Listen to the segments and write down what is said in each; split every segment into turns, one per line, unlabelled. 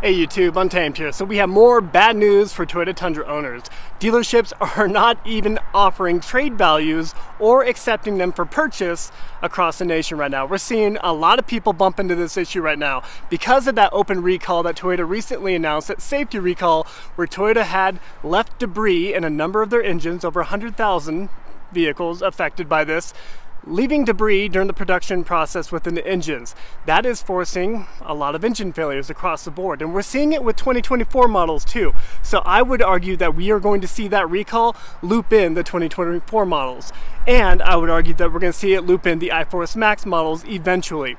Hey YouTube, Untamed here. So we have more bad news for Toyota Tundra owners. Dealerships are not even offering trade values or accepting them for purchase across the nation right now. We're seeing a lot of people bump into this issue right now because of that open recall that Toyota recently announced, that safety recall where Toyota had left debris in a number of their engines, over 100,000 vehicles affected by this, leaving debris during the production process within the engines. That is forcing a lot of engine failures across the board, and we're seeing it with 2024 models too. So I would argue that we are going to see that recall loop in the 2024 models, and I would argue that we're going to see it loop in the iForce Max models eventually,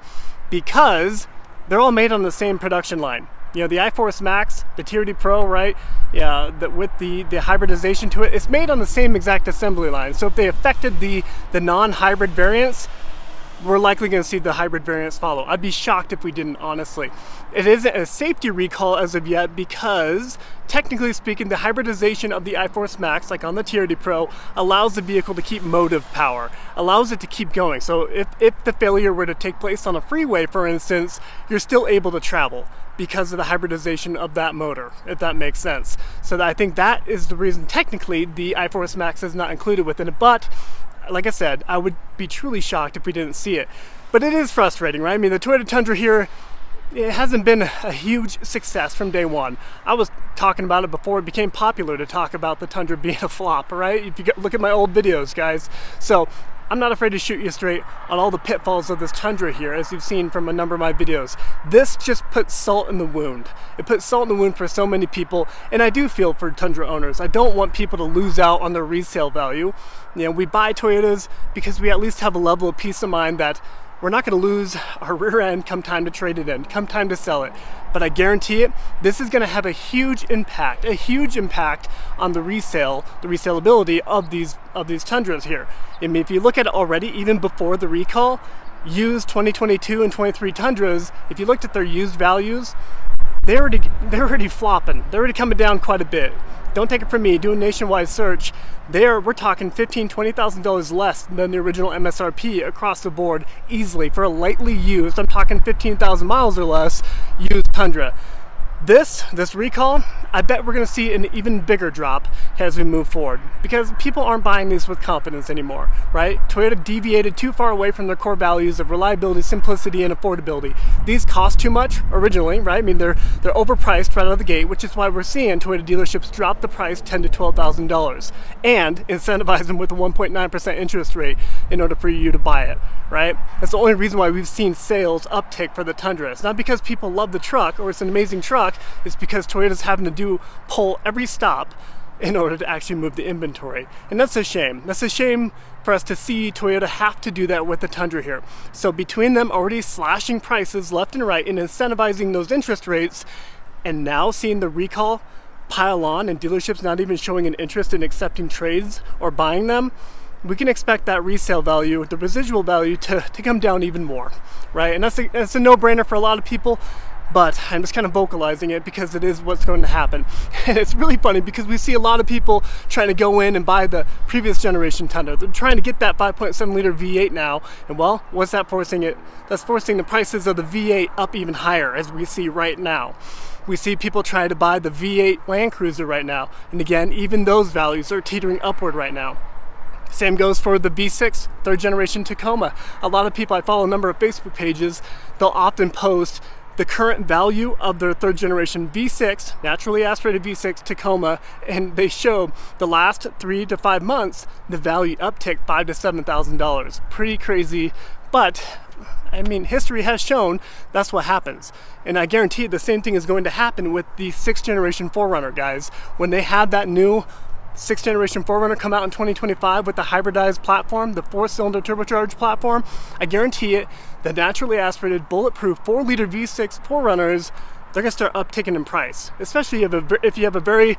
because they're all made on the same production line. You know, the iForce Max, the TRD Pro, right? Yeah, with the hybridization to it, it's made on the same exact assembly line. So if they affected the non-hybrid variants, we're likely going to see the hybrid variants follow. I'd be shocked if we didn't, honestly. It isn't a safety recall as of yet because, technically speaking, the hybridization of the iForce Max, like on the TRD Pro, allows the vehicle to keep motive power, allows it to keep going. So if the failure were to take place on a freeway, for instance, you're still able to travel because of the hybridization of that motor, if that makes sense. So I think that is the reason, technically, the iForce Max is not included within it, but like I said, I would be truly shocked if we didn't see it. But it is frustrating, right? I mean, the Toyota Tundra here, it hasn't been a huge success from day one. I was talking about it before it became popular to talk about the Tundra being a flop, right? If you look at my old videos, guys. So I'm not afraid to shoot you straight on all the pitfalls of this Tundra here, as you've seen from a number of my videos. This just puts salt in the wound. It puts salt in the wound for so many people, and I do feel for Tundra owners. I don't want people to lose out on their resale value. You know, we buy Toyotas because we at least have a level of peace of mind that we're not going to lose our rear end come time to trade it in, come time to sell it. But I guarantee it, this is going to have a huge impact on the resaleability of these Tundras here. I mean, if you look at it already, even before the recall, used 2022 and 23 Tundras, if you looked at their used values, they're already flopping. They're already coming down quite a bit. Don't take it from me, do a nationwide search. We're talking $15,000, $20,000 less than the original MSRP across the board easily for a lightly used, I'm talking 15,000 miles or less, used Tundra. This recall, I bet we're going to see an even bigger drop as we move forward because people aren't buying these with confidence anymore, right? Toyota deviated too far away from their core values of reliability, simplicity, and affordability. These cost too much originally, right? I mean, they're overpriced right out of the gate, which is why we're seeing Toyota dealerships drop the price $10,000 to $12,000 and incentivize them with a 1.9% interest rate in order for you to buy it, right? That's the only reason why we've seen sales uptick for the Tundra. It's not because people love the truck or it's an amazing truck. It's because Toyota's having to pull every stop in order to actually move the inventory. And that's a shame. That's a shame for us to see Toyota have to do that with the Tundra here. So between them already slashing prices left and right and incentivizing those interest rates, and now seeing the recall pile on and dealerships not even showing an interest in accepting trades or buying them, we can expect that resale value, the residual value, to come down even more, right? And that's a no-brainer for a lot of people. But I'm just kind of vocalizing it because it is what's going to happen. And it's really funny because we see a lot of people trying to go in and buy the previous generation Tundra. They're trying to get that 5.7 liter V8 now. And well, what's that forcing it? That's forcing the prices of the V8 up even higher, as we see right now. We see people trying to buy the V8 Land Cruiser right now. And again, even those values are teetering upward right now. Same goes for the V6 third generation Tacoma. A lot of people, I follow a number of Facebook pages, they'll often post the current value of their third generation V6, naturally aspirated V6 Tacoma, and they show the last 3 to 5 months, the value uptick $5,000 to $7,000. Pretty crazy, but I mean, history has shown that's what happens. And I guarantee the same thing is going to happen with the 6th generation 4Runner, guys. When they have that new 6th generation 4Runner come out in 2025 with the hybridized platform, the 4-cylinder turbocharged platform, I guarantee it, the naturally aspirated bulletproof 4-liter V6 4Runners, they're going to start upticking in price, especially if you have a very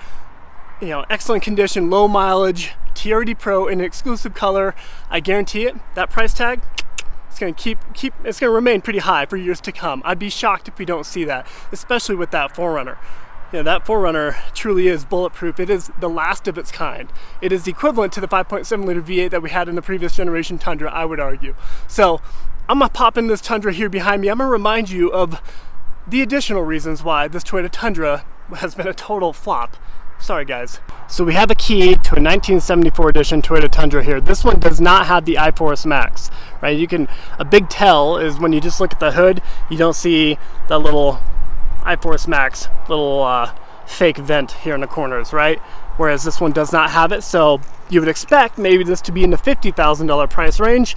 excellent condition, low mileage, TRD Pro in an exclusive color. I guarantee it, that price tag, it's going to it's going to remain pretty high for years to come. I'd be shocked if we don't see that, especially with that 4Runner. That 4Runner truly is bulletproof. It is the last of its kind. It is equivalent to the 5.7 liter V8 that we had in the previous generation Tundra, I would argue. So I'm gonna pop in this Tundra here behind me. I'm gonna remind you of the additional reasons why this Toyota Tundra has been a total flop. Sorry guys. So we have a key to a 1974 edition Toyota Tundra here. This one does not have the iForce Max, right? A big tell is when you just look at the hood, you don't see that little iForce Max, little fake vent here in the corners, right? Whereas this one does not have it, so you would expect maybe this to be in the $50,000 price range.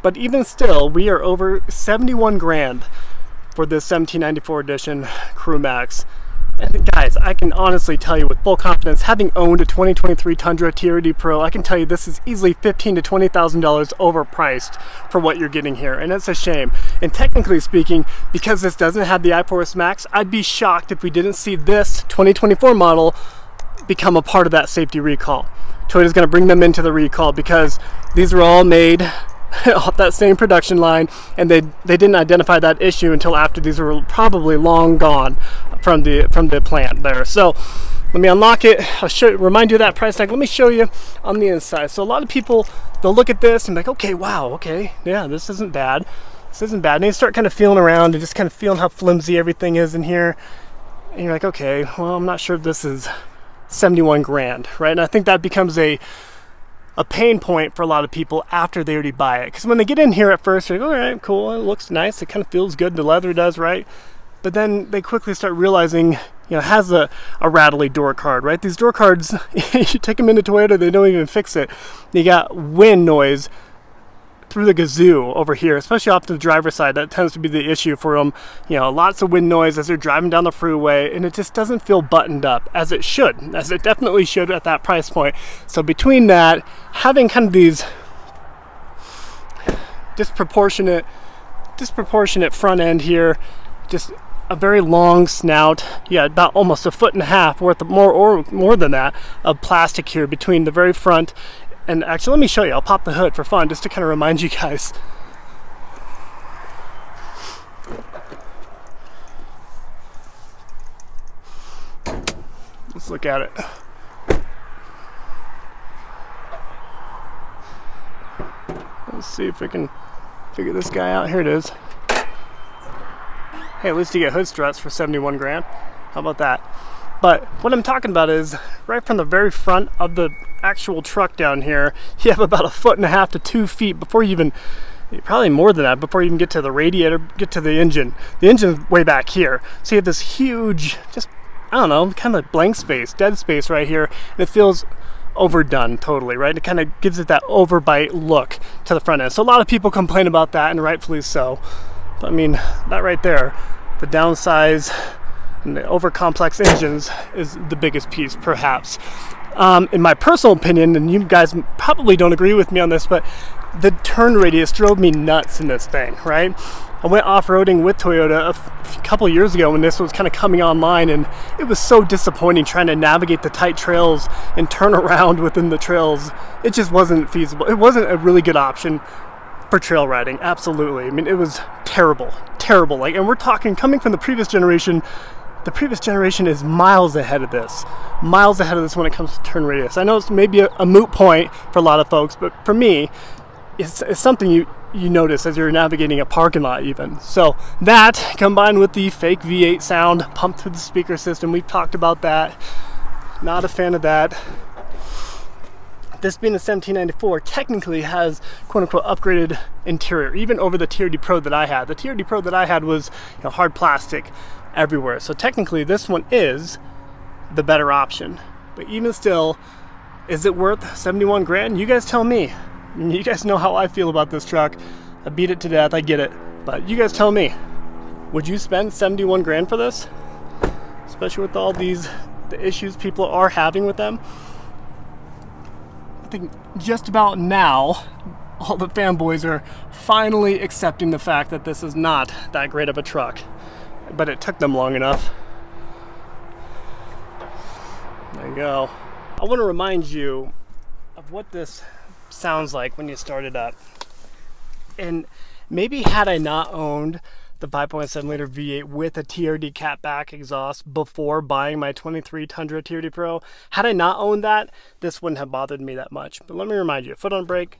But even still, we are over 71 grand for this 1794 edition Crew Max. And guys, I can honestly tell you with full confidence, having owned a 2023 Tundra TRD Pro, I can tell you this is easily $15,000 to $20,000 overpriced for what you're getting here, and it's a shame. And technically speaking, because this doesn't have the iForce Max, I'd be shocked if we didn't see this 2024 model become a part of that safety recall. Toyota's going to bring them into the recall because these were all made off that same production line, and they didn't identify that issue until after these were probably long gone from the plant there. So let me unlock it. I'll remind you of that price tag. Let me show you on the inside. So a lot of people, they'll look at this and be like, okay, wow, okay, yeah, this isn't bad. This isn't bad. And you start kind of feeling around and just kind of feeling how flimsy everything is in here. And you're like, okay, well, I'm not sure if this is 71 grand, right? And I think that becomes a pain point for a lot of people after they already buy it. Because when they get in here at first, they're like, all right, cool, it looks nice, it kind of feels good, the leather does, right? But then they quickly start realizing, it has a rattly door card, right? These door cards, you take them into Toyota, they don't even fix it. You got wind noise through the gazoo over here, especially off to the driver's side. That tends to be the issue for them. Lots of wind noise as they're driving down the freeway, and it just doesn't feel buttoned up as it should, as it definitely should at that price point. So between that, having kind of these disproportionate front end here, just a very long snout, about almost 1.5 feet worth of more than that of plastic here between the very front. And actually, let me show you. I'll pop the hood for fun, just to kind of remind you guys. Let's look at it. Let's see if we can figure this guy out. Here it is. Hey, at least you get hood struts for 71 grand. How about that? But what I'm talking about is right from the very front of the actual truck down here, you have about 1.5 feet to 2 feet before you even, probably more than that, before you even get to the radiator, get to the engine. The engine's way back here. So you have this huge, just, I don't know, kind of blank space, dead space right here. And it feels overdone totally, right? It kind of gives it that overbite look to the front end. So a lot of people complain about that, and rightfully so. But I mean, that right there, the downsize and the over-complex engines is the biggest piece, perhaps. In my personal opinion, and you guys probably don't agree with me on this, but the turn radius drove me nuts in this thing, right? I went off-roading with Toyota a couple years ago when this was kind of coming online, and it was so disappointing trying to navigate the tight trails and turn around within the trails. It just wasn't feasible. It wasn't a really good option for trail riding, absolutely. I mean, it was terrible. Like, and we're talking coming from the previous generation. The previous generation is miles ahead of this when it comes to turn radius. I know it's maybe a moot point for a lot of folks, but for me, it's something you notice as you're navigating a parking lot even. So that, combined with the fake V8 sound pumped through the speaker system, we've talked about that. Not a fan of that. This being a 1794 technically has quote-unquote upgraded interior, even over the TRD Pro that I had. The TRD Pro that I had was hard plastic everywhere. So technically this one is the better option. But even still, is it worth 71 grand? You guys tell me. You guys know how I feel about this truck. I beat it to death, I get it. But you guys tell me, would you spend 71 grand for this? Especially with all the issues people are having with them. I think just about now, all the fanboys are finally accepting the fact that this is not that great of a truck. But it took them long enough. There you go. I want to remind you of what this sounds like when you start it up. And maybe had I not owned the 5.7 liter V8 with a TRD catback exhaust before buying my 23 Tundra TRD Pro, had I not owned that, this wouldn't have bothered me that much. But let me remind you, foot on brake.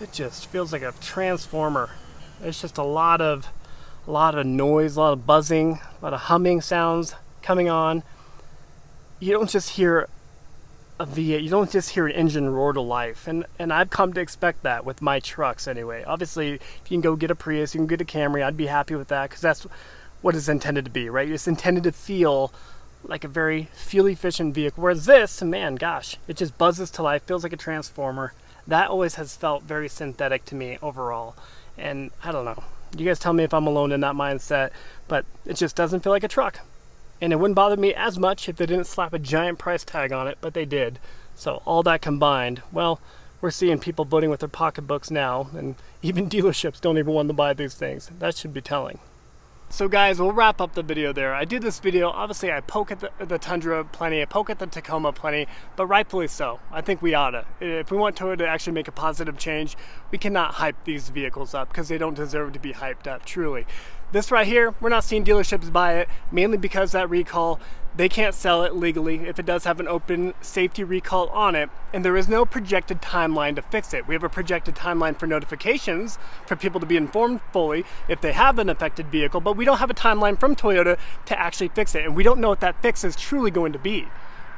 it just feels like a transformer. There's just a lot of noise, a lot of buzzing, a lot of humming sounds coming on. You don't just hear a V8, you don't just hear an engine roar to life, and I've come to expect that with my trucks anyway. Obviously, if you can go get a Prius, you can get a Camry, I'd be happy with that, because that's what it's intended to be, right? It's intended to feel like a very fuel-efficient vehicle, whereas this, man, gosh, it just buzzes to life, feels like a transformer. That always has felt very synthetic to me overall, and I don't know. You guys tell me if I'm alone in that mindset, but it just doesn't feel like a truck. And it wouldn't bother me as much if they didn't slap a giant price tag on it, but they did. So all that combined, well, we're seeing people voting with their pocketbooks now, and even dealerships don't even want to buy these things. That should be telling. So guys, we'll wrap up the video there. I do this video, obviously I poke at the Tundra plenty, I poke at the Tacoma plenty, but rightfully so. I think we oughta. If we want Toyota to actually make a positive change, we cannot hype these vehicles up because they don't deserve to be hyped up, truly. This right here, we're not seeing dealerships buy it, mainly because that recall, they can't sell it legally if it does have an open safety recall on it, and there is no projected timeline to fix it. We have a projected timeline for notifications for people to be informed fully if they have an affected vehicle, but we don't have a timeline from Toyota to actually fix it, and we don't know what that fix is truly going to be.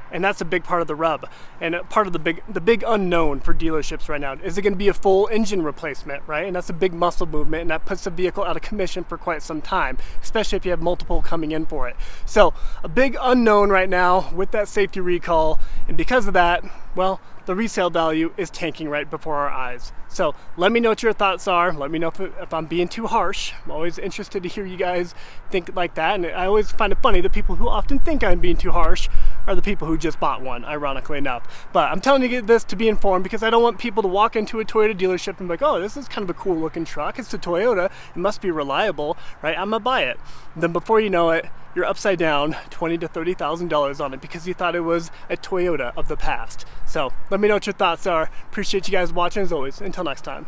And that's a big part of the rub, and part of the big unknown for dealerships right now. Is it going to be a full engine replacement, right? And that's a big muscle movement, and that puts the vehicle out of commission for quite some time, especially if you have multiple coming in for it. So a big unknown right now with that safety recall, and because of that, well, the resale value is tanking right before our eyes. So let me know what your thoughts are. Let me know if I'm being too harsh. I'm always interested to hear you guys think like that, and I always find it funny, the people who often think I'm being too harsh are the people who just bought one, ironically enough. But I'm telling you this to be informed, because I don't want people to walk into a Toyota dealership and be like, oh, this is kind of a cool looking truck, it's a Toyota, it must be reliable, right? I'm gonna buy it. Then before you know it, you're upside down $20,000 to $30,000 on it because you thought it was a Toyota of the past. So let me know what your thoughts are. Appreciate you guys watching as always. Until next time.